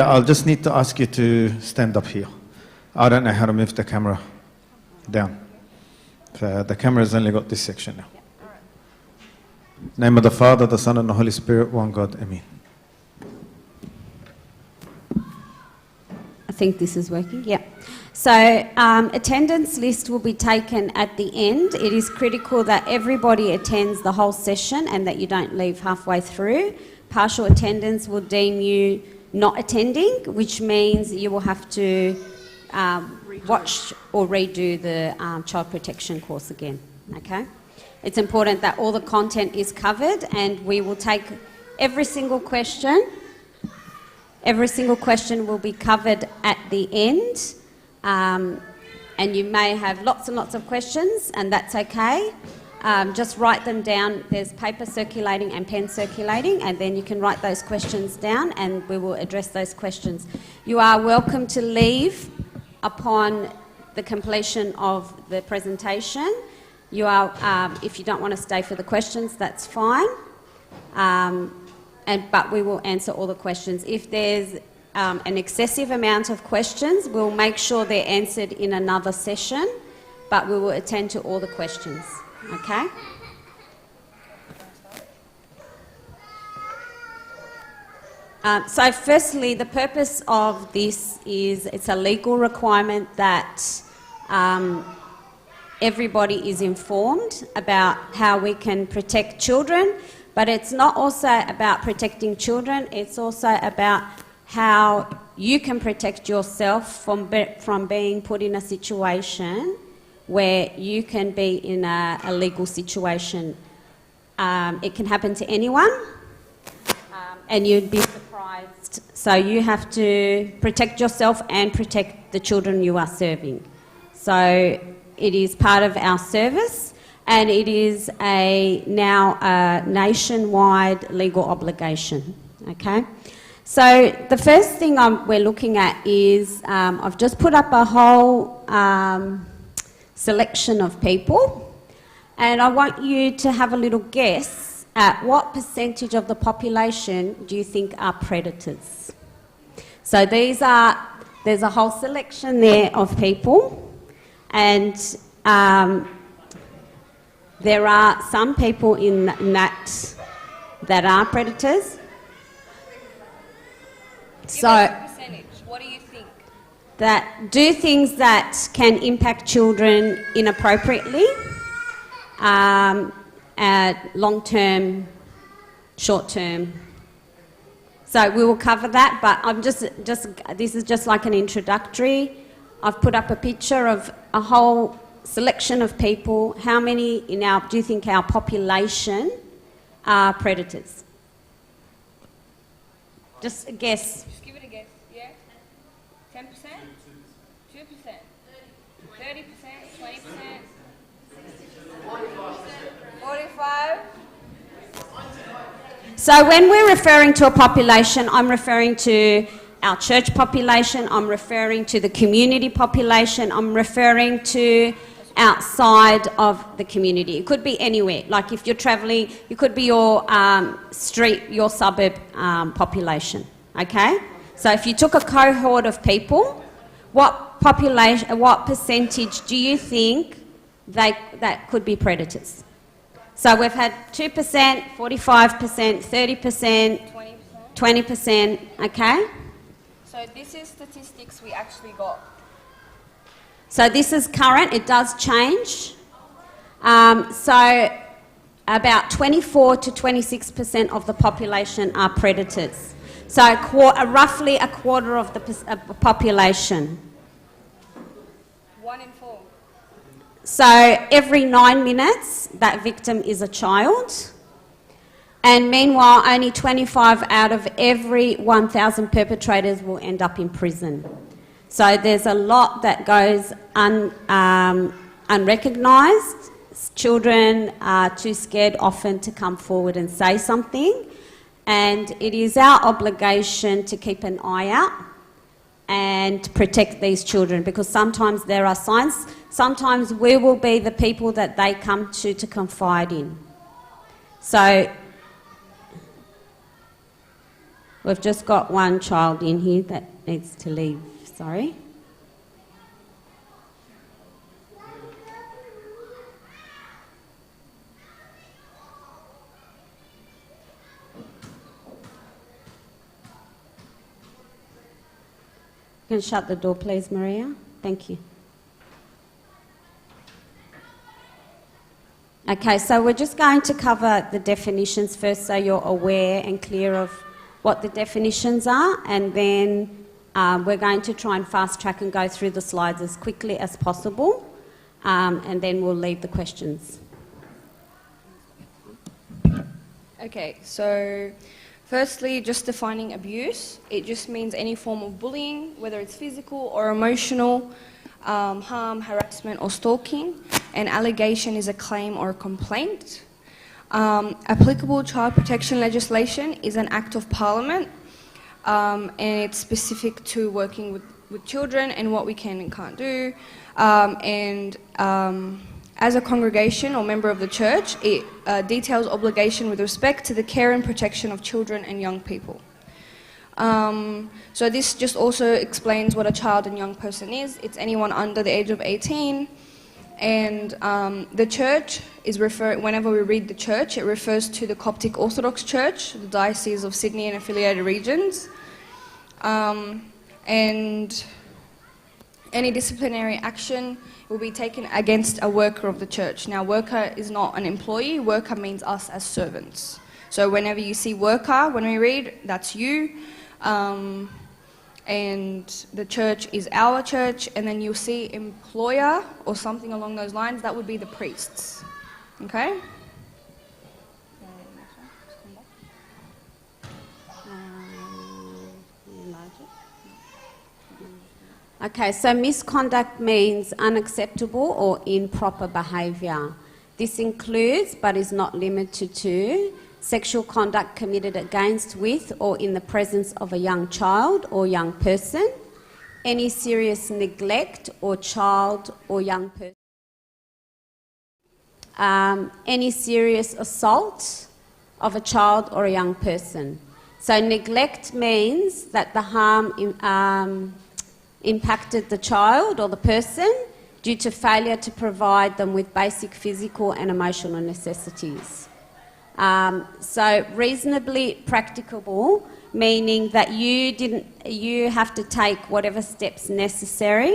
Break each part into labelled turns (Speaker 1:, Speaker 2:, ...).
Speaker 1: I'll just need to ask you to stand up here. I don't know how to move the camera down. The camera's only got this section now. Name of the Father, the Son, and the Holy Spirit, one God. Amen.
Speaker 2: I think this is working, yeah. So attendance list will be taken at the end. It is critical that everybody attends the whole session and that you don't leave halfway through. Partial attendance will deem you not attending, which means you will have to watch or redo the child protection course again, okay? It's important that all the content is covered, and we will take every single question. Every single question will be covered at the end, and you may have lots and lots of questions, and that's okay. Just write them down. There's paper circulating and pen circulating, and then you can write those questions down and we will address those questions. You are welcome to leave upon the completion of the presentation. You are, if you don't want to stay for the questions, that's fine. But we will answer all the questions. If there's an excessive amount of questions, we'll make sure they're answered in another session, but we will attend to all the questions. Okay? So firstly, the purpose of this is it's a legal requirement that everybody is informed about how we can protect children, but it's not also about protecting children, it's also about how you can protect yourself from being put in a situation where you can be in a legal situation. It can happen to anyone, and you'd be surprised. So you have to protect yourself and protect the children you are serving. So it is part of our service, and it is now a nationwide legal obligation, okay? So the first thing we're looking at is, I've just put up a whole selection of people, and I want you to have a little guess at what percentage of the population do you think are predators. So there's a whole selection there of people, and there are some people in that are predators.
Speaker 3: Give us a percentage. What do you think?
Speaker 2: That do things that can impact children inappropriately, long-term, short-term. So we will cover that, but I'm just this is just like an introductory. I've put up a picture of a whole selection of people. How many do you think our population are predators? Just a guess.
Speaker 3: Just give it a guess, yeah? 10%? 2%? 30%? 20%? 45%?
Speaker 2: So when we're referring to a population, I'm referring to our church population, I'm referring to the community population, I'm referring to outside of the community. It could be anywhere. Like if you're travelling, it could be your street, your suburb population, okay? So if you took a cohort of people, what percentage do you think that could be predators? So we've had 2%, 45%, 30%, 20%, okay?
Speaker 3: So this is statistics we actually got.
Speaker 2: So this is current, it does change. So about 24 to 26% of the population are predators. So roughly a quarter of the population.
Speaker 3: 1 in 4.
Speaker 2: So every 9 minutes, that victim is a child. And meanwhile, only 25 out of every 1,000 perpetrators will end up in prison. So there's a lot that goes unrecognised. Children are too scared often to come forward and say something. And it is our obligation to keep an eye out and protect these children, because sometimes there are signs. Sometimes we will be the people that they come to confide in. So We've just got one child in here that needs to leave. Sorry. You can shut the door, please, Maria. Thank you. Okay, so we're just going to cover the definitions first so you're aware and clear of what the definitions are, and then we're going to try and fast track and go through the slides as quickly as possible, and then we'll leave the questions.
Speaker 4: Okay, so firstly, just defining abuse. It just means any form of bullying, whether it's physical or emotional, harm, harassment or stalking. An allegation is a claim or a complaint. Applicable child protection legislation is an act of parliament, and it's specific to working with children and what we can and can't do. As a congregation or member of the church, it details obligation with respect to the care and protection of children and young people. So this just also explains what a child and young person is. It's anyone under the age of 18. And the church is whenever we read the church, it refers to the Coptic Orthodox Church, the Diocese of Sydney and affiliated regions. And any disciplinary action will be taken against a worker of the church. Now, worker is not an employee. Worker means us as servants. So whenever you see worker, when we read, that's you. And the church is our church, and then you'll see employer or something along those lines, that would be the priests. Okay?
Speaker 2: Okay, so misconduct means unacceptable or improper behaviour. This includes, but is not limited to, sexual conduct committed against, with, or in the presence of a young child or young person, any serious neglect or child or young person, any serious assault of a child or a young person. So neglect means that the harm impacted the child or the person due to failure to provide them with basic physical and emotional necessities. So reasonably practicable, meaning that you have to take whatever steps necessary.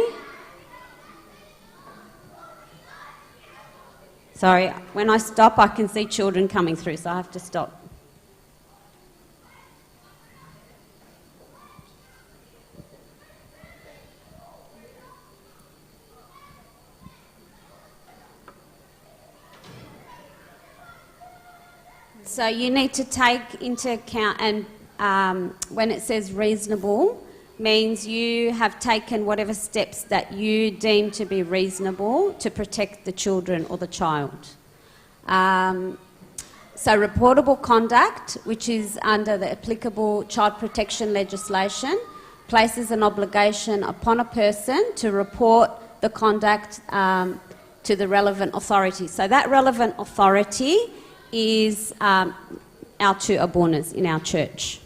Speaker 2: Sorry, when I stop I can see children coming through, so I have to stop. So you need to take into account, and when it says reasonable, means you have taken whatever steps that you deem to be reasonable to protect the children or the child. So reportable conduct, which is under the applicable child protection legislation, places an obligation upon a person to report the conduct to the relevant authority. So that relevant authority is our two abunas in our church.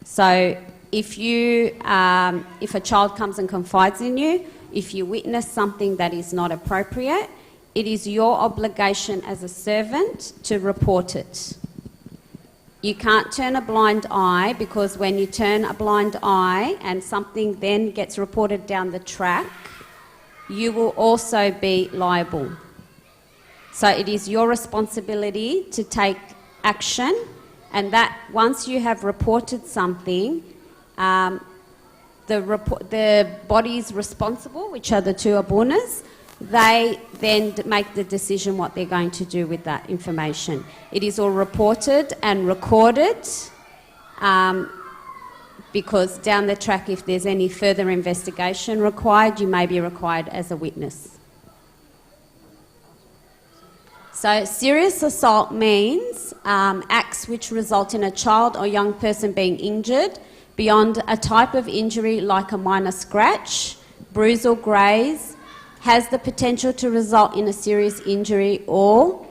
Speaker 2: So if a child comes and confides in you, if you witness something that is not appropriate, it is your obligation as a servant to report it. You can't turn a blind eye, because when you turn a blind eye and something then gets reported down the track, you will also be liable. So it is your responsibility to take action, and that once you have reported something, the bodies responsible, which are the two abunas, they then make the decision what they're going to do with that information. It is all reported and recorded, because down the track, if there's any further investigation required, you may be required as a witness. So serious assault means acts which result in a child or young person being injured beyond a type of injury like a minor scratch, bruise or graze, has the potential to result in a serious injury or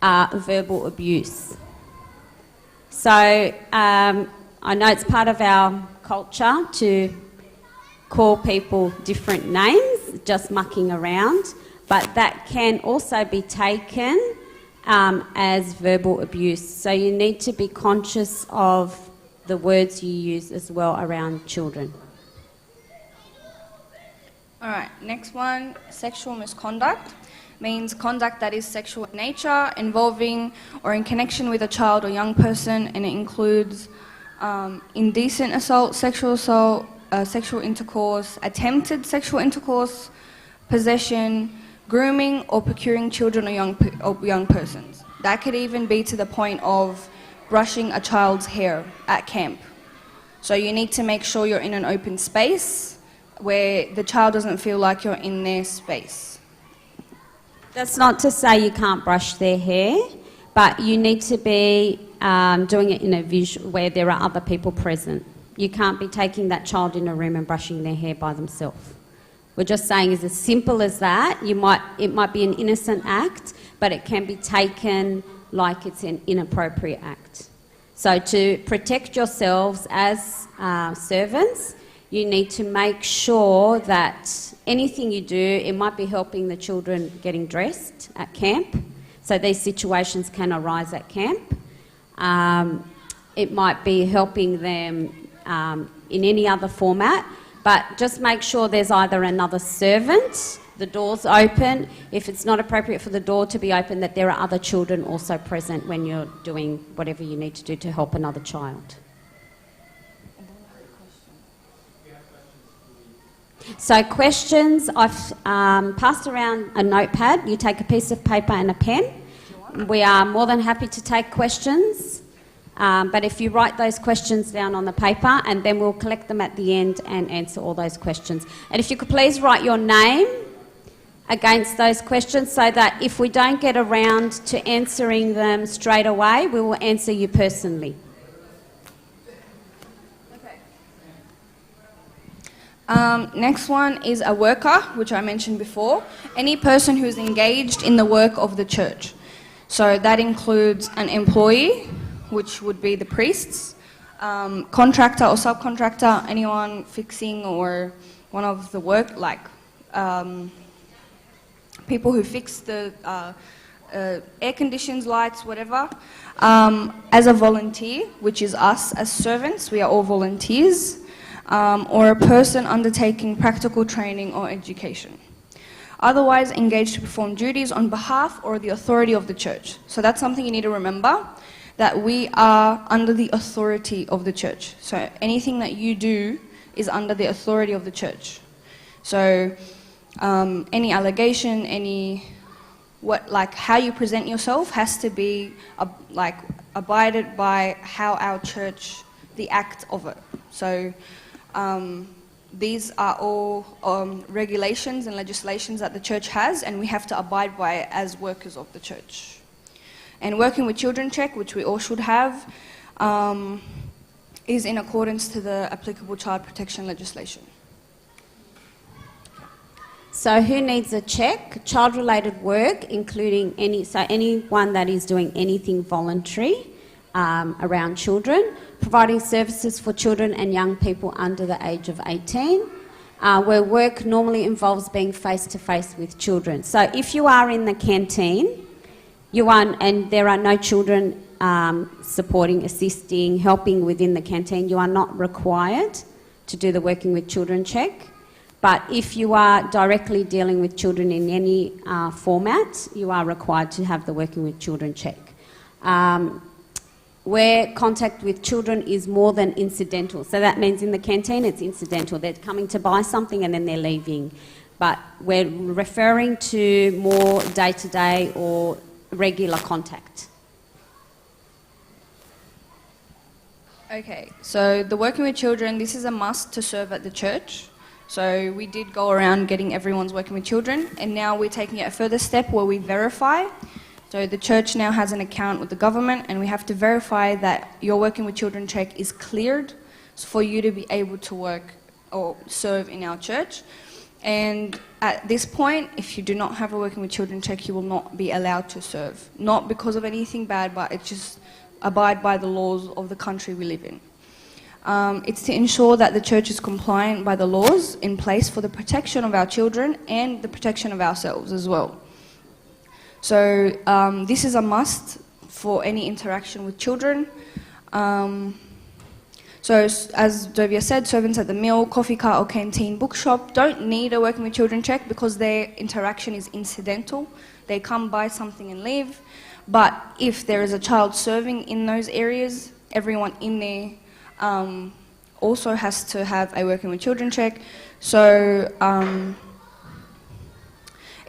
Speaker 2: verbal abuse. So I know it's part of our culture to call people different names, just mucking around, but that can also be taken as verbal abuse. So you need to be conscious of the words you use as well around children.
Speaker 4: All right, next one, sexual misconduct. Means conduct that is sexual in nature, involving or in connection with a child or young person, and it includes indecent assault, sexual intercourse, attempted sexual intercourse, possession, grooming or procuring children or young persons. That could even be to the point of brushing a child's hair at camp. So you need to make sure you're in an open space where the child doesn't feel like you're in their space.
Speaker 2: That's not to say you can't brush their hair, but you need to be doing it in a visual where there are other people present. You can't be taking that child in a room and brushing their hair by themselves. We're just saying it's as simple as that. It might be an innocent act, but it can be taken like it's an inappropriate act. So to protect yourselves as servants, you need to make sure that anything you do, it might be helping the children getting dressed at camp. So these situations can arise at camp. It might be helping them in any other format, but just make sure there's either another servant, the door's open. If it's not appropriate for the door to be open, that there are other children also present when you're doing whatever you need to do to help another child. So questions, I've passed around a notepad. You take a piece of paper and a pen. We are more than happy to take questions, but if you write those questions down on the paper, and then we'll collect them at the end and answer all those questions. And if you could please write your name against those questions so that if we don't get around to answering them straight away, we will answer you personally.
Speaker 4: Next one is a worker, which I mentioned before. Any person who is engaged in the work of the church. So that includes an employee, which would be the priests, contractor or subcontractor, anyone fixing or one of the work, like people who fix the air conditions, lights, whatever. As a volunteer, which is us as servants, we are all volunteers. Or a person undertaking practical training or education. Otherwise engaged to perform duties on behalf or the authority of the church. So that's something you need to remember, that we are under the authority of the church. So anything that you do is under the authority of the church. So any allegation, how you present yourself has to be abided by how our church, the act of it. So these are all regulations and legislations that the church has, and we have to abide by it as workers of the church. And working with children check, which we all should have, is in accordance to the applicable child protection legislation.
Speaker 2: So who needs a check? Child-related work, including anyone that is doing anything voluntary around children, providing services for children and young people under the age of 18, where work normally involves being face-to-face with children. So if you are in the canteen, and there are no children supporting, assisting, helping within the canteen, you are not required to do the working with children check. But if you are directly dealing with children in any format, you are required to have the working with children check. Where contact with children is more than incidental. So that means in the canteen it's incidental. They're coming to buy something and then they're leaving. But we're referring to more day-to-day or regular contact.
Speaker 4: Okay, so the working with children, this is a must to serve at the church. So we did go around getting everyone's working with children, and now we're taking it a further step where we verify. So the church now has an account with the government, and we have to verify that your working with children check is cleared for you to be able to work or serve in our church. And at this point, if you do not have a working with children check, you will not be allowed to serve. Not because of anything bad, but it's just abide by the laws of the country we live in. It's to ensure that the church is compliant by the laws in place for the protection of our children and the protection of ourselves as well. So this is a must for any interaction with children. So as Dovia said, servants at the mill, coffee cart or canteen, bookshop don't need a working with children check because their interaction is incidental. They come, buy something and leave. But if there is a child serving in those areas, everyone in there also has to have a working with children check. So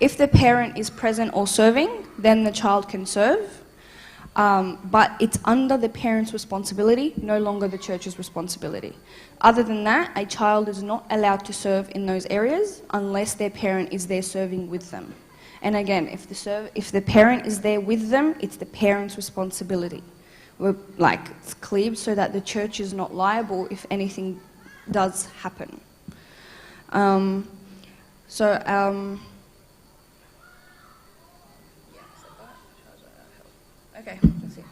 Speaker 4: if the parent is present or serving, then the child can serve. But it's under the parent's responsibility, no longer the church's responsibility. Other than that, a child is not allowed to serve in those areas unless their parent is there serving with them. And again, if the parent is there with them, it's the parent's responsibility. It's clear so that the church is not liable if anything does happen. Okay, that's it.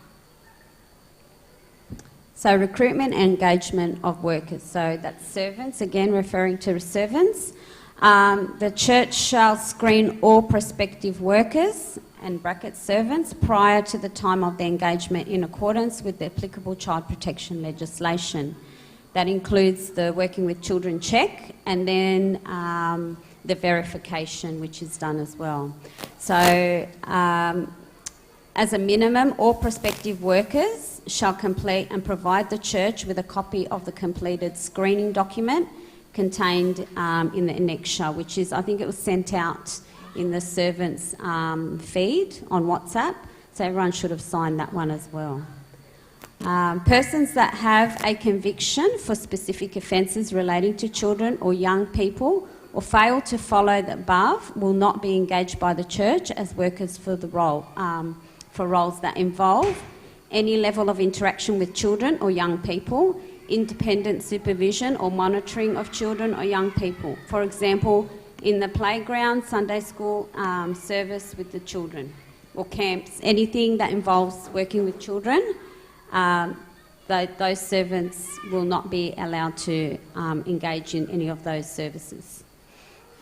Speaker 2: So recruitment and engagement of workers. So that's servants, again referring to servants. The church shall screen all prospective workers, and bracket servants, prior to the time of the engagement in accordance with the applicable child protection legislation. That includes the working with children check and then the verification, which is done as well. So as a minimum, all prospective workers shall complete and provide the church with a copy of the completed screening document contained in the annexure, which is, I think it was sent out in the servants' feed on WhatsApp, so everyone should have signed that one as well. Persons that have a conviction for specific offences relating to children or young people or fail to follow the above will not be engaged by the church as workers for the role, for roles that involve any level of interaction with children or young people, independent supervision or monitoring of children or young people. For example, in the playground, Sunday school service with the children, or camps, anything that involves working with children, those servants will not be allowed to engage in any of those services.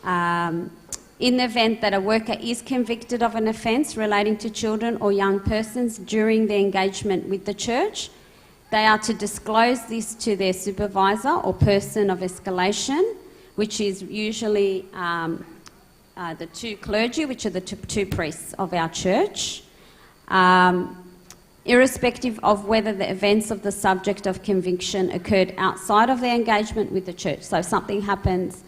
Speaker 2: In the event that a worker is convicted of an offence relating to children or young persons during their engagement with the church, they are to disclose this to their supervisor or person of escalation, which is usually the two clergy, which are the two priests of our church, irrespective of whether the events of the subject of conviction occurred outside of their engagement with the church. So if something happens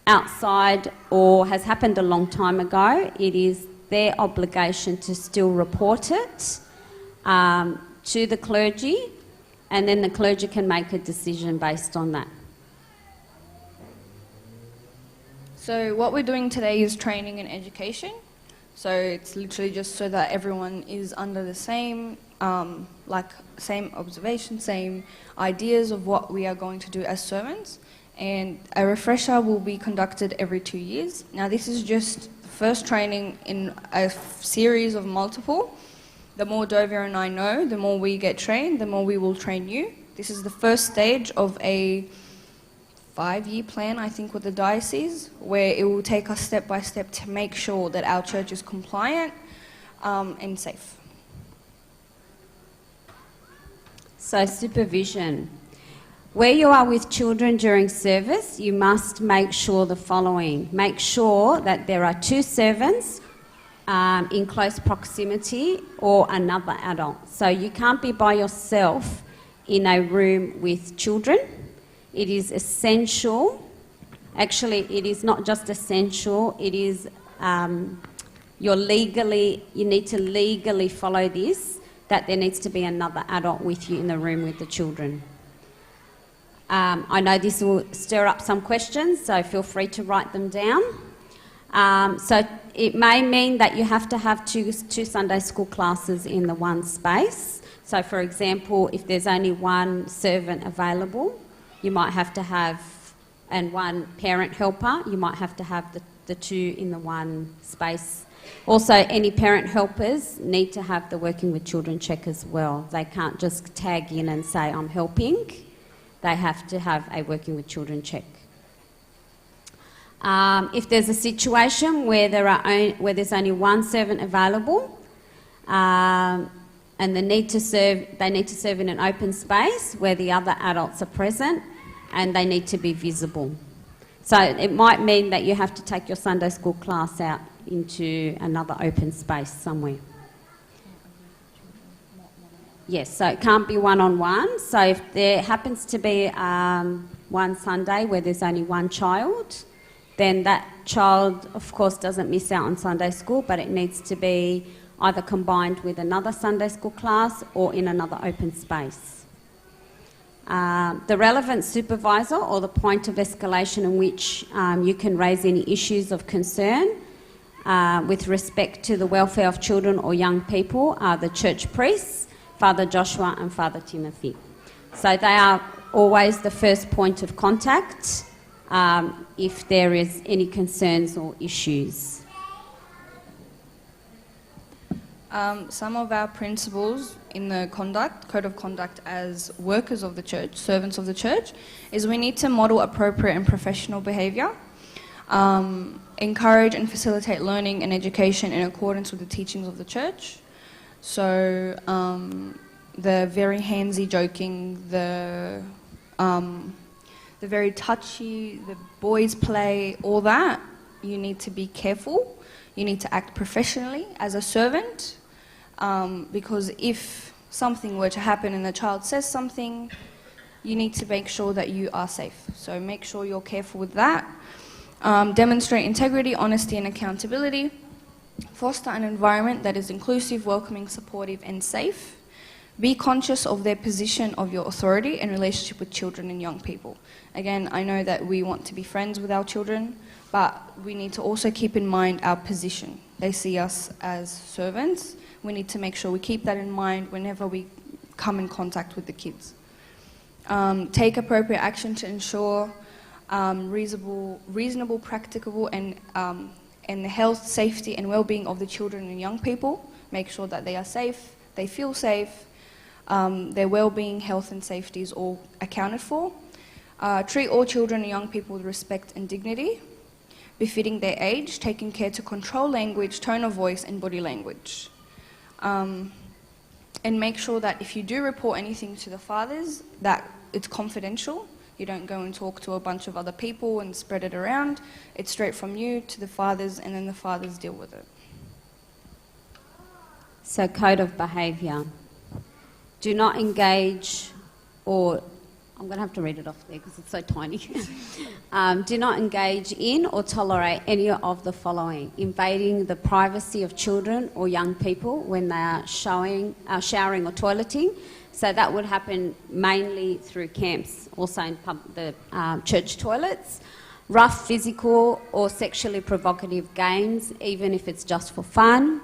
Speaker 2: outside or has happened a long time ago, it is their obligation to still report it to the clergy, and then the clergy can make a decision based on that.
Speaker 4: So what we're doing today is training and education. So it's literally just so that everyone is under the same, same observation, same ideas of what we are going to do as servants. And a refresher will be conducted every 2 years. Now this is just the first training in a series of multiple. The more Dovia and I know, the more we get trained, the more we will train you. This is the first stage of a 5-year plan, I think, with the diocese, where it will take us step by step to make sure that our church is compliant and safe.
Speaker 2: So supervision. Where you are with children during service, you must make sure the following. Make sure that there are 2 servants in close proximity or another adult. So you can't be by yourself in a room with children. It is essential. Actually, it is not just essential, it is you need to legally follow this, that there needs to be another adult with you in the room with the children. I know this will stir up some questions, so feel free to write them down. So it may mean that you have to have two Sunday school classes in the one space. So for example, if there's only one servant available, you might have to have, and one parent helper, you might have to have the 2 in the one space. Also, any parent helpers need to have the working with children check as well. They can't just tag in and say, I'm helping. they have to have a working with children check. If there's a situation where there's only one servant available, and they need to serve in an open space where the other adults are present, and they need to be visible. So it might mean that you have to take your Sunday school class out into another open space somewhere. Yes, so it can't be one-on-one. So if there happens to be one Sunday where there's only one child, then that child, of course, doesn't miss out on Sunday school, but it needs to be either combined with another Sunday school class or in another open space. The relevant supervisor or the point of escalation in which you can raise any issues of concern with respect to the welfare of children or young people are the church priests, Father Joshua and Father Timothy. So they are always the first point of contact if there is any concerns or issues.
Speaker 4: Some of our principles in the code of conduct as workers of the church, servants of the church, is we need to model appropriate and professional behaviour, encourage and facilitate learning and education in accordance with the teachings of the church. So the very handsy joking, the very touchy, the boys play, all that, you need to be careful. You need to act professionally as a servant, because if something were to happen and the child says something, you need to make sure that you are safe. So make sure you're careful with that. Demonstrate integrity, honesty and accountability. Foster an environment that is inclusive, welcoming, supportive and safe. Be conscious of their position of your authority and relationship with children and young people. Again, I know that we want to be friends with our children, but we need to also keep in mind our position. They see us as servants. We need to make sure we keep that in mind whenever we come in contact with the kids. Take appropriate action to ensure reasonable, practicable and the health, safety and well-being of the children and young people. Make sure that they are safe, they feel safe, their well-being, health and safety is all accounted for. Treat all children and young people with respect and dignity, befitting their age, taking care to control language, tone of voice and body language. And make sure that if you do report anything to the fathers, that it's confidential. You don't go and talk to a bunch of other people and spread it around. It's straight from you to the fathers and then the fathers deal with it.
Speaker 2: So code of behaviour. Do not engage or... I'm going to have to read it off there because it's so tiny. Do not engage in or tolerate any of the following: invading the privacy of children or young people when they are showering or toileting. So that would happen mainly through camps, also in the church toilets. Rough physical or sexually provocative games, even if it's just for fun.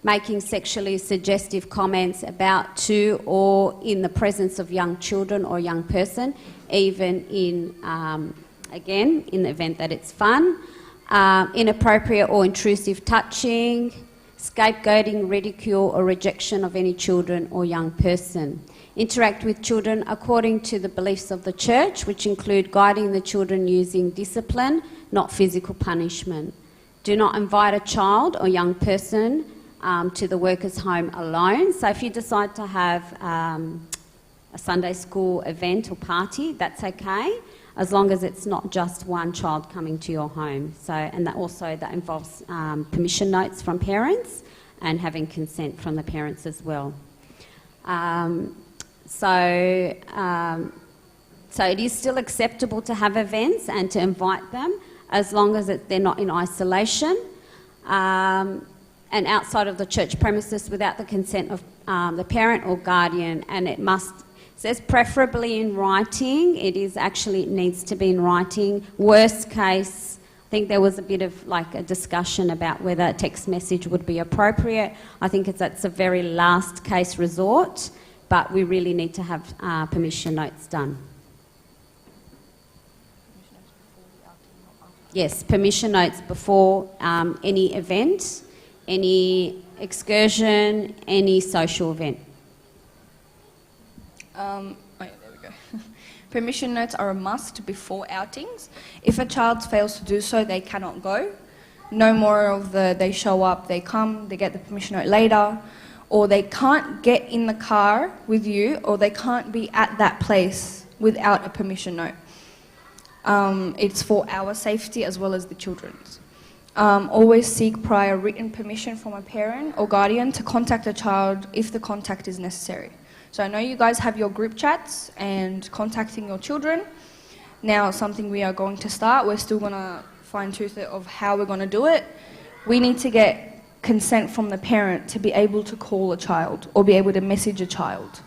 Speaker 2: Making sexually suggestive comments about, to, or in the presence of young children or young person, even in, again, in the event that it's fun. Inappropriate or intrusive touching, scapegoating, ridicule or rejection of any children or young person. Interact with children according to the beliefs of the church, which include guiding the children using discipline, not physical punishment. Do not invite a child or young person to the worker's home alone. So if you decide to have a Sunday school event or party, that's okay, as long as it's not just one child coming to your home. So, and that involves permission notes from parents and having consent from the parents as well. So it is still acceptable to have events and to invite them, as long as they're not in isolation. And outside of the church premises without the consent of the parent or guardian, and it says preferably in writing. It needs to be in writing. Worst case, I think there was a bit of like a discussion about whether a text message would be appropriate. I think that's a very last case resort, but we really need to have permission notes done. Yes, permission notes before any event, any excursion, any social event.
Speaker 4: There we go. Permission notes are a must before outings. If a child fails to do so, they cannot go. No more of they show up, they come, they get the permission note later, or they can't get in the car with you, or they can't be at that place without a permission note. It's for our safety as well as the children's. Always seek prior written permission from a parent or guardian to contact a child if the contact is necessary. So I know you guys have your group chats and contacting your children. Now something we are going to start, we're still going to fine-tooth it of how we're going to do it. We need to get consent from the parent to be able to call a child or be able to message a child.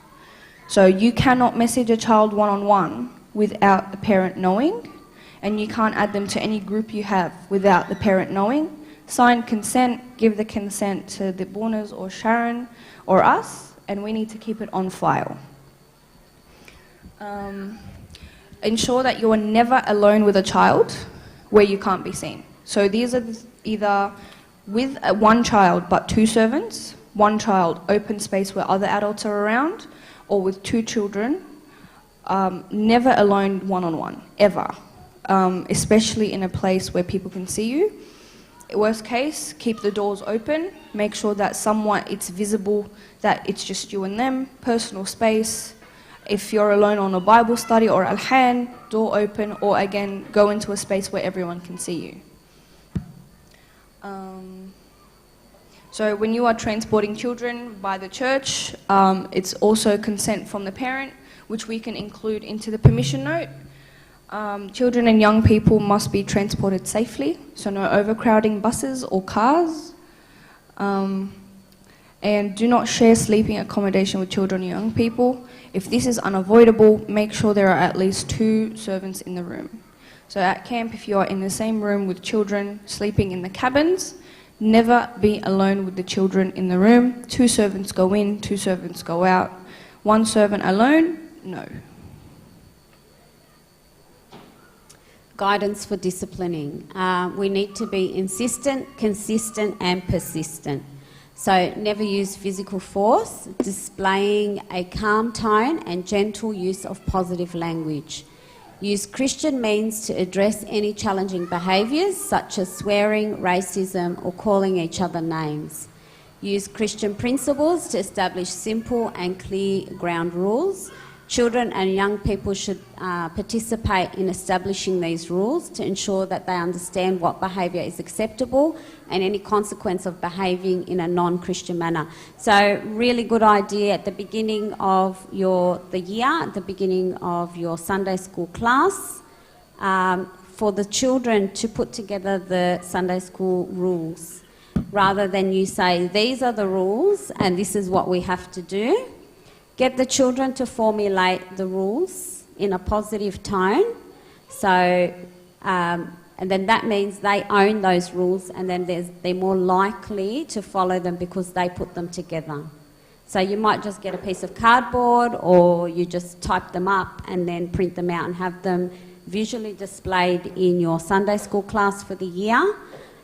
Speaker 4: So you cannot message a child one-on-one without the parent knowing, and you can't add them to any group you have without the parent knowing. Sign consent, give the consent to the Borners or Sharon or us, and we need to keep it on file. Ensure that you are never alone with a child where you can't be seen. So these are either with one child but two servants, one child open space where other adults are around, or with two children, never alone one-on-one, ever. Especially in a place where people can see you. Worst case, keep the doors open, make sure that somewhat it's visible that it's just you and them, personal space. If you're alone on a Bible study or al-han, door open, or again, go into a space where everyone can see you. So when you are transporting children by the church, it's also consent from the parent, which we can include into the permission note. Children and young people must be transported safely, so no overcrowding buses or cars. And do not share sleeping accommodation with children and young people. If this is unavoidable, make sure there are at least two servants in the room. So at camp, if you are in the same room with children sleeping in the cabins, never be alone with the children in the room. Two servants go in, two servants go out. One servant alone, no.
Speaker 2: Guidance for disciplining. We need to be insistent, consistent and persistent. So never use physical force, displaying a calm tone and gentle use of positive language. Use Christian means to address any challenging behaviours such as swearing, racism or calling each other names. Use Christian principles to establish simple and clear ground rules. Children and young people should participate in establishing these rules to ensure that they understand what behaviour is acceptable and any consequence of behaving in a non-Christian manner. So really good idea at the beginning of the year, at the beginning of your Sunday school class, for the children to put together the Sunday school rules, rather than you say, these are the rules and this is what we have to do. Get the children to formulate the rules in a positive tone. So, and then that means they own those rules, and then they're more likely to follow them because they put them together. So you might just get a piece of cardboard, or you just type them up and then print them out and have them visually displayed in your Sunday school class for the year.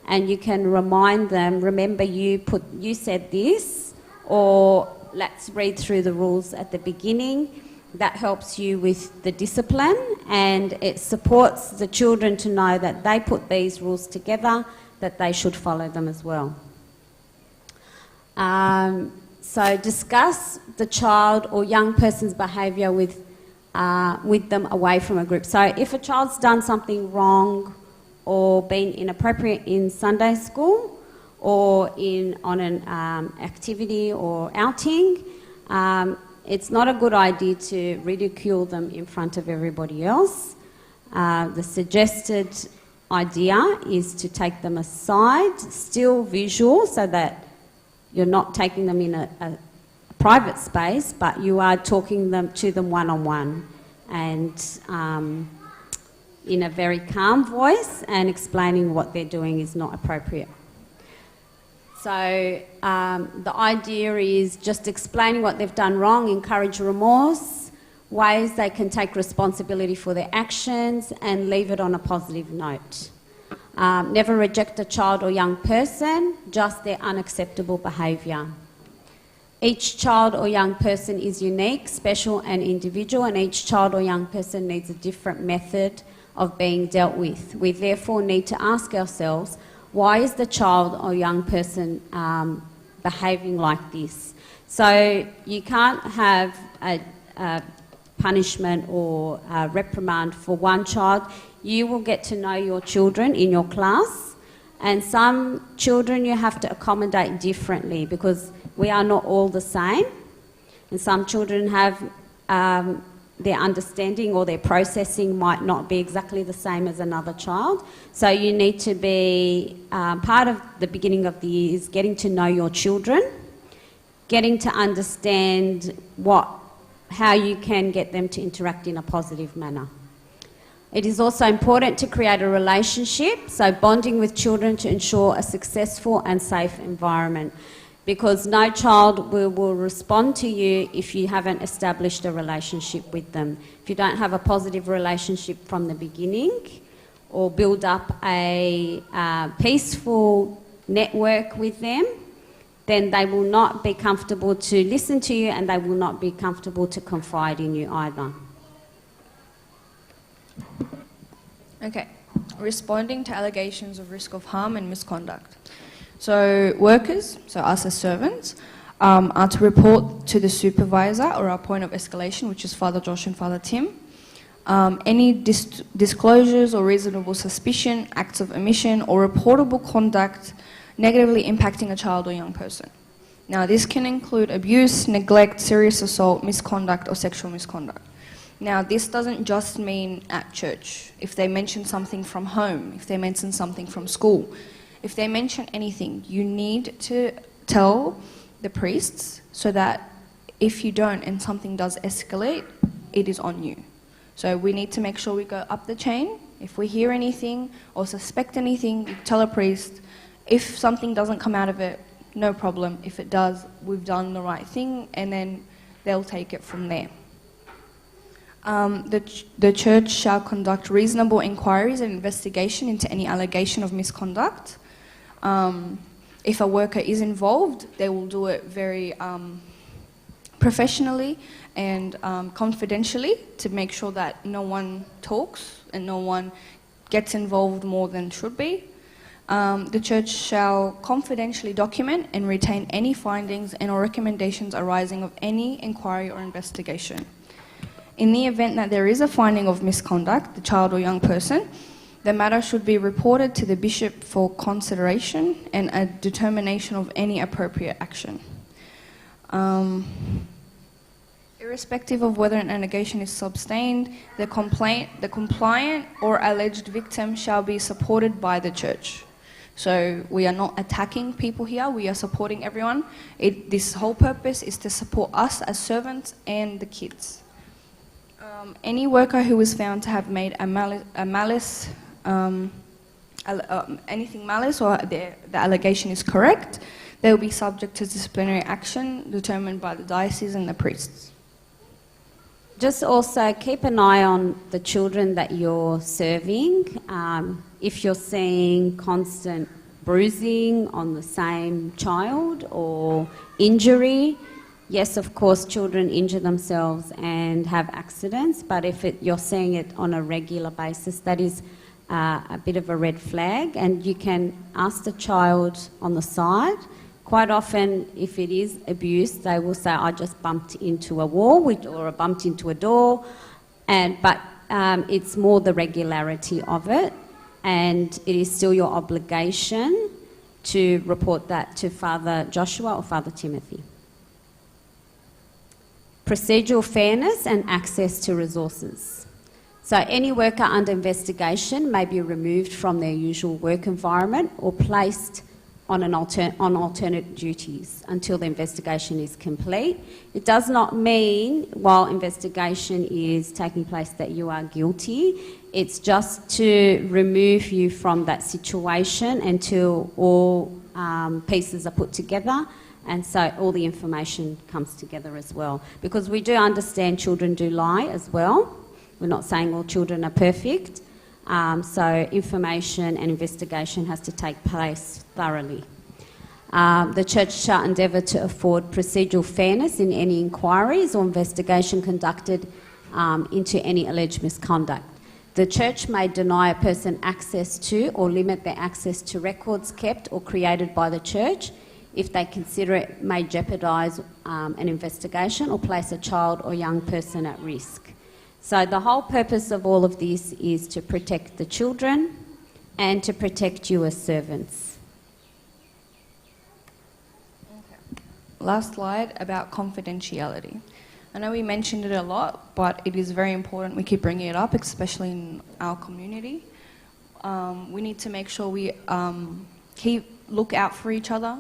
Speaker 2: And you can remind them, remember you said this, or let's read through the rules at the beginning. That helps you with the discipline, and it supports the children to know that they put these rules together, that they should follow them as well. So discuss the child or young person's behaviour with them away from a group. So if a child's done something wrong or been inappropriate in Sunday school, or on an activity or outing, it's not a good idea to ridicule them in front of everybody else. The suggested idea is to take them aside, still visual, so that you're not taking them in a private space, but you are talking to them one-on-one, and in a very calm voice, and explaining what they're doing is not appropriate. So the idea is just explaining what they've done wrong, encourage remorse, ways they can take responsibility for their actions, and leave it on a positive note. Never reject a child or young person, just their unacceptable behaviour. Each child or young person is unique, special and individual, and each child or young person needs a different method of being dealt with. We therefore need to ask ourselves, why is the child or young person behaving like this? So you can't have a punishment or a reprimand for one child. You will get to know your children in your class, and some children you have to accommodate differently because we are not all the same, and some children have their understanding or their processing might not be exactly the same as another child. So you need to be, part of the beginning of the year is getting to know your children, getting to understand how you can get them to interact in a positive manner. It is also important to create a relationship, so bonding with children to ensure a successful and safe environment, because no child will respond to you if you haven't established a relationship with them. If you don't have a positive relationship from the beginning or build up a peaceful network with them, then they will not be comfortable to listen to you and they will not be comfortable to confide in you either.
Speaker 4: Okay, responding to allegations of risk of harm and misconduct. So workers, so us as servants, are to report to the supervisor or our point of escalation, which is Father Josh and Father Tim, any disclosures or reasonable suspicion, acts of omission or reportable conduct negatively impacting a child or young person. Now this can include abuse, neglect, serious assault, misconduct or sexual misconduct. Now this doesn't just mean at church. If they mention something from home, if they mention something from school, if they mention anything, you need to tell the priests so that if you don't and something does escalate, it is on you. So we need to make sure we go up the chain. If we hear anything or suspect anything, you tell a priest. If something doesn't come out of it, no problem. If it does, we've done the right thing, and then they'll take it from there. The church shall conduct reasonable inquiries and investigation into any allegation of misconduct. If a worker is involved, they will do it very professionally and confidentially to make sure that no one talks and no one gets involved more than should be. The church shall confidentially document and retain any findings and or recommendations arising of any inquiry or investigation. In the event that there is a finding of misconduct, the child or young person, the matter should be reported to the bishop for consideration and a determination of any appropriate action. Irrespective of whether an allegation is sustained, the compliant or alleged victim shall be supported by the church. So we are not attacking people here, we are supporting everyone. This whole purpose is to support us as servants and the kids. Any worker who is found to have made anything malice or the allegation is correct, they will be subject to disciplinary action determined by the diocese and the priests.
Speaker 2: Just also keep an eye on the children that you're serving. If you're seeing constant bruising on the same child or injury, yes, of course, children injure themselves and have accidents, but if you're seeing it on a regular basis, that is a bit of a red flag, and you can ask the child on the side. Quite often, if it is abuse, they will say, I just bumped into a wall or I bumped into a door, but it's more the regularity of it, and it is still your obligation to report that to Father Joshua or Father Timothy. Procedural fairness and access to resources. So any worker under investigation may be removed from their usual work environment or placed on alternate duties until the investigation is complete. It does not mean while investigation is taking place that you are guilty. It's just to remove you from that situation until all pieces are put together, and so all the information comes together as well. Because we do understand children do lie as well. We're not saying all children are perfect. So information and investigation has to take place thoroughly. The church shall endeavour to afford procedural fairness in any inquiries or investigation conducted into any alleged misconduct. The church may deny a person access to or limit their access to records kept or created by the church if they consider it may jeopardise an investigation or place a child or young person at risk. So the whole purpose of all of this is to protect the children and to protect you as servants.
Speaker 4: Last slide about confidentiality. I know we mentioned it a lot, but it is very important we keep bringing it up, especially in our community. We need to make sure we look out for each other,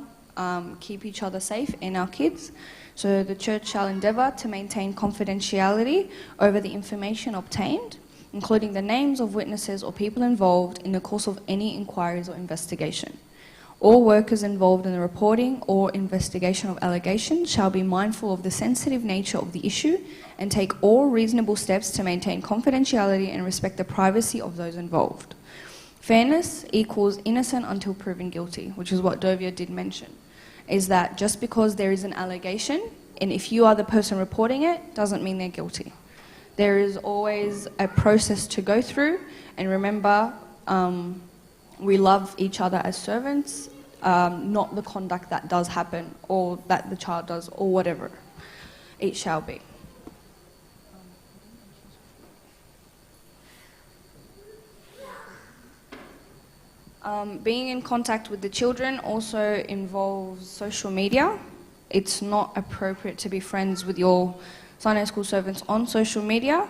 Speaker 4: keep each other safe and our kids. So the church shall endeavour to maintain confidentiality over the information obtained, including the names of witnesses or people involved in the course of any inquiries or investigation. All workers involved in the reporting or investigation of allegations shall be mindful of the sensitive nature of the issue and take all reasonable steps to maintain confidentiality and respect the privacy of those involved. Fairness equals innocent until proven guilty, which is what Dovia did mention, is that just because there is an allegation, and if you are the person reporting it, doesn't mean they're guilty. There is always a process to go through, and remember, we love each other as servants, not the conduct that does happen or that the child does or whatever it shall be. Being in contact with the children also involves social media. It's not appropriate to be friends with your Sunday school servants on social media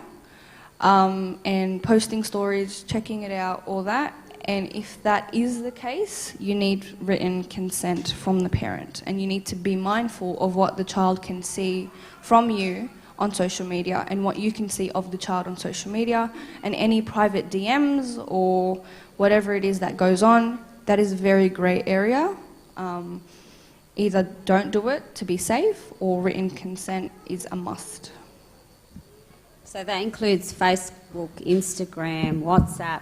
Speaker 4: and posting stories, checking it out, all that. And if that is the case, you need written consent from the parent, and you need to be mindful of what the child can see from you on social media and what you can see of the child on social media, and any private DMs or whatever it is that goes on. That is a very grey area. Either don't do it to be safe, or written consent is a must.
Speaker 2: So that includes Facebook, Instagram, WhatsApp,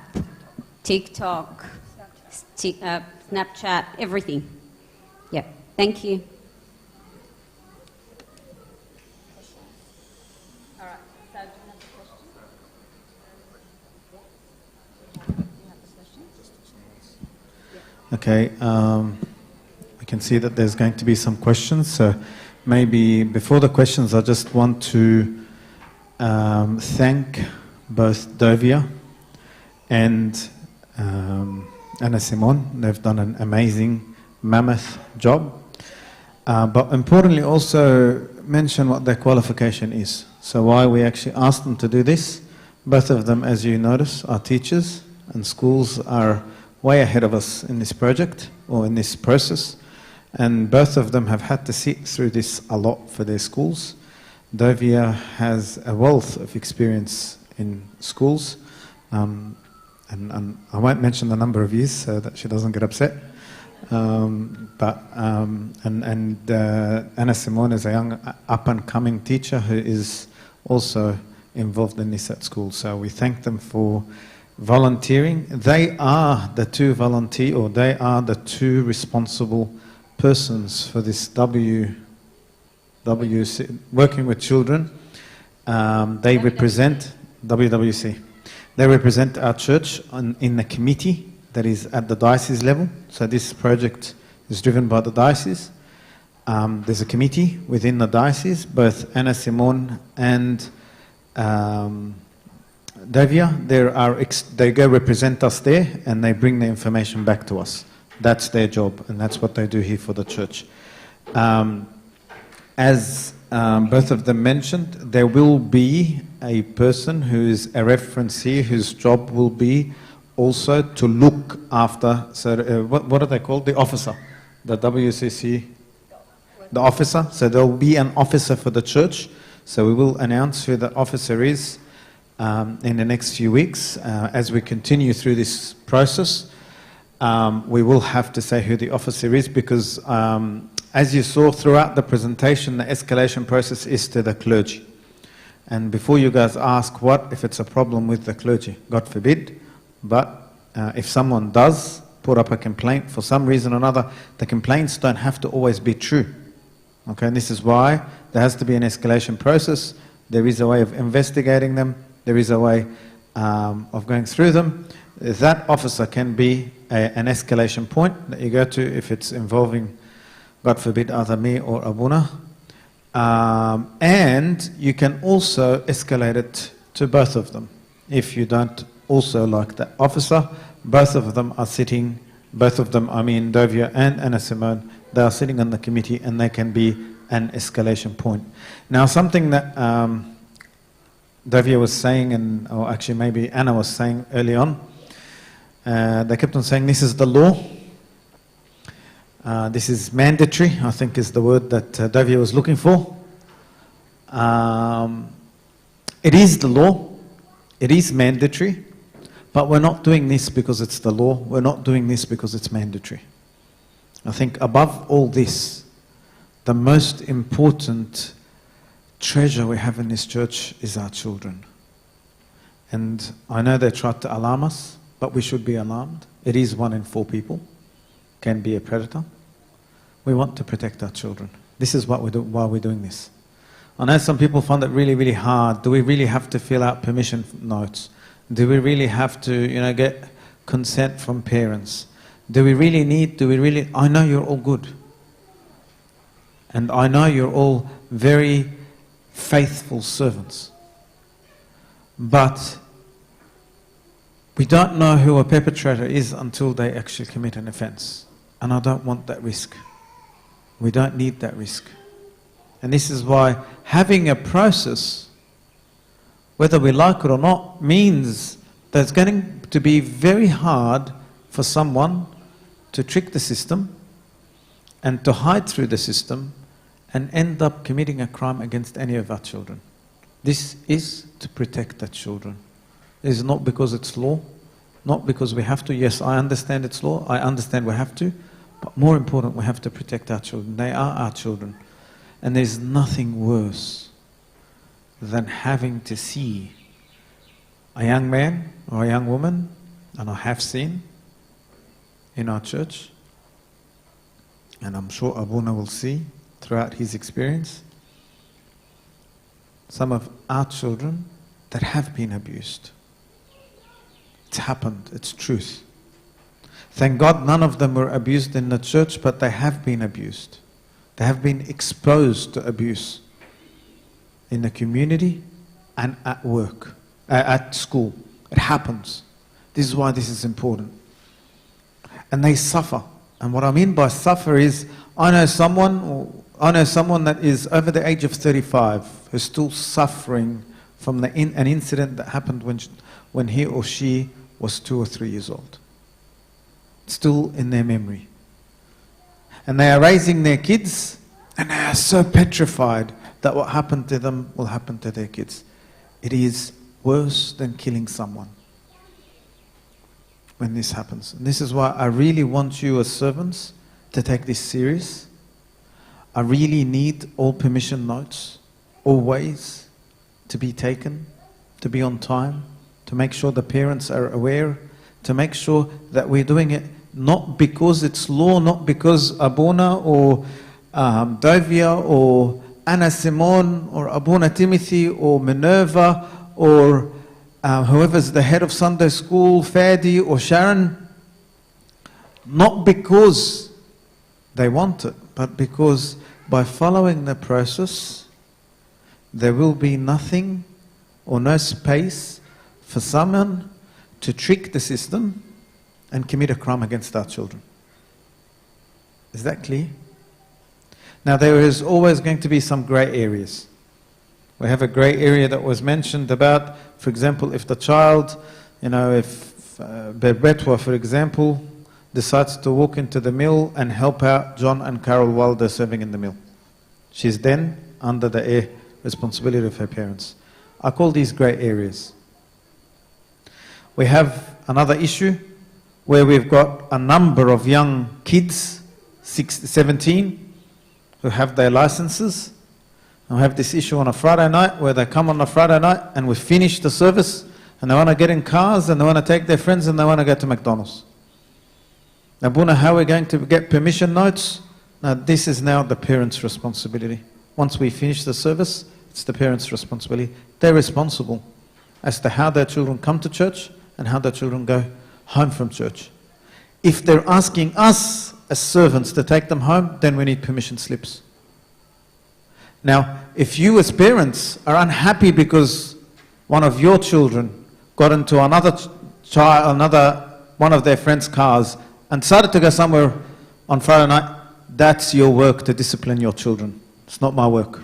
Speaker 2: TikTok, Snapchat, everything. Yep, thank you.
Speaker 3: All right, so do you have a question?
Speaker 1: Okay, we can see that there's going to be some questions. So maybe before the questions, I just want to thank both Dovia and Anna Simon. They've done an amazing, mammoth job. But importantly, also mention what their qualification is. So why we actually asked them to do this. Both of them, as you notice, are teachers, and schools are way ahead of us in this project or in this process. And both of them have had to sit through this a lot for their schools. Dovia has a wealth of experience in schools. And I won't mention the number of years so that she doesn't get upset. Anna Simone is a young up-and-coming teacher who is also involved in this at school. So we thank them for volunteering. They are the two they are the two responsible persons for this WWC, working with children. They represent WWC. They represent our church in a committee that is at the diocese level. So this project is driven by the diocese. There's a committee within the diocese. Both Anna Simone and Davia, they go represent us there, and they bring the information back to us. That's their job, and that's what they do here for the church. As both of them mentioned, there will be a person who is a reference here, whose job will be also to look after, so what are they called? The officer, the WCC, the officer. So there will be an officer for the church. So we will announce who the officer is in the next few weeks. As we continue through this process, we will have to say who the officer is, because as you saw throughout the presentation, the escalation process is to the clergy. And before you guys ask, what if it's a problem with the clergy? God forbid. But if someone does put up a complaint for some reason or another, the complaints don't have to always be true. Okay, and this is why there has to be an escalation process. There is a way of investigating them. There is a way of going through them. That officer can be an escalation point that you go to if it's involving, God forbid, either me or Abuna. And you can also escalate it to both of them. If you don't also like that officer, both of them are sitting, both of them, I mean Dovia and Anna Simone, they are sitting on the committee and they can be an escalation point. Now something that Dovia was saying, or actually maybe Anna was saying early on, they kept on saying this is the law. This is mandatory, I think is the word that Dovia was looking for. It is the law. It is mandatory. But we're not doing this because it's the law. We're not doing this because it's mandatory. I think above all this, the most important treasure we have in this church is our children. And I know they tried to alarm us, but we should be alarmed. It is 1 in 4 people can be a predator. We want to protect our children. This is what we do, why we're doing this. I know some people find it really, really hard. Do we really have to fill out permission notes? Do we really have to, get consent from parents? Do we really, I know you're all good. And I know you're all very faithful servants. But we don't know who a perpetrator is until they actually commit an offense. And I don't want that risk. We don't need that risk. And this is why having a process, whether we like it or not, means that it's going to be very hard for someone to trick the system and to hide through the system and end up committing a crime against any of our children. This is to protect the children. This is not because it's law, not because we have to. Yes, I understand it's law, I understand we have to, but more important, we have to protect our children. They are our children. And there's nothing worse than having to see a young man or a young woman, and I have seen in our church, and I'm sure Abuna will see throughout his experience, some of our children that have been abused. It's happened, it's truth. Thank God none of them were abused in the church, but they have been abused. They have been exposed to abuse in the community and at work, at school. It happens. This is why this is important. And they suffer. And what I mean by suffer is, I know someone that is over the age of 35 who's still suffering from an incident that happened when he or she was 2 or 3 years old. Still in their memory. And they are raising their kids, and they are so petrified that what happened to them will happen to their kids. It is worse than killing someone when this happens. And this is why I really want you as servants to take this serious. I really need all permission notes, always, to be taken, to be on time, to make sure the parents are aware, to make sure that we're doing it not because it's law, not because Abuna or Dovia or Anna Simone or Abuna Timothy or Minerva or whoever's the head of Sunday school, Fadi or Sharon, not because they want it, but because by following the process, there will be nothing or no space for someone to trick the system and commit a crime against our children. Is that clear? Now there is always going to be some grey areas. We have a grey area that was mentioned about, for example, if the child, if Berbetwa, for example, decides to walk into the mill and help out John and Carol while they're serving in the mill. She's then under the responsibility of her parents. I call these grey areas. We have another issue where we've got a number of young kids, 17, who have their licenses. And we have this issue on a Friday night where they come on a Friday night and we finish the service and they want to get in cars and they want to take their friends and they want to go to McDonald's. Abuna, how are we going to get permission notes? Now, this is now the parents' responsibility. Once we finish the service, it's the parents' responsibility. They're responsible as to how their children come to church and how their children go home from church. If they're asking us as servants to take them home, then we need permission slips. Now, if you as parents are unhappy because one of your children got into another one of their friends' cars and decided to go somewhere on Friday night, that's your work to discipline your children. It's not my work.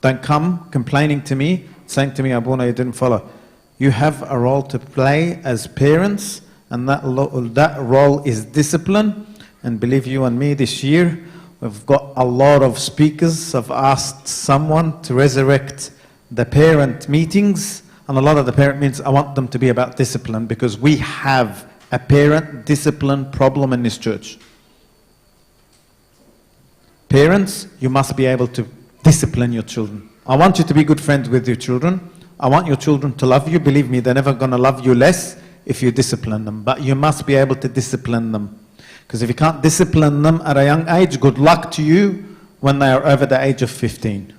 Speaker 1: Don't come complaining to me, saying to me, Abuna, you didn't follow. You have a role to play as parents, and that role is discipline. And believe you and me, this year, we've got a lot of speakers. I've asked someone to resurrect the parent meetings, and a lot of the parent meetings, I want them to be about discipline, because we have a parent discipline problem in this church. Parents, you must be able to discipline your children. I want you to be good friends with your children. I want your children to love you. Believe me, they're never going to love you less if you discipline them. But you must be able to discipline them. Because if you can't discipline them at a young age, good luck to you when they are over the age of 15.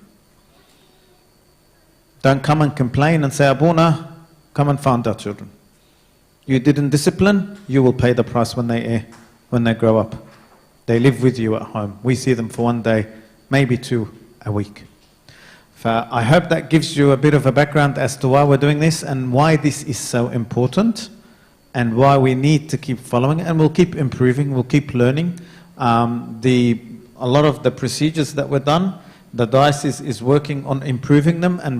Speaker 1: Don't come and complain and say, Abuna, come and find our children. You didn't discipline, you will pay the price when they grow up. They live with you at home. We see them for one day, maybe 2 a week. I hope that gives you a bit of a background as to why we're doing this and why this is so important and why we need to keep following it, and we'll keep improving, we'll keep learning. A lot of the procedures that were done, the diocese is working on improving them and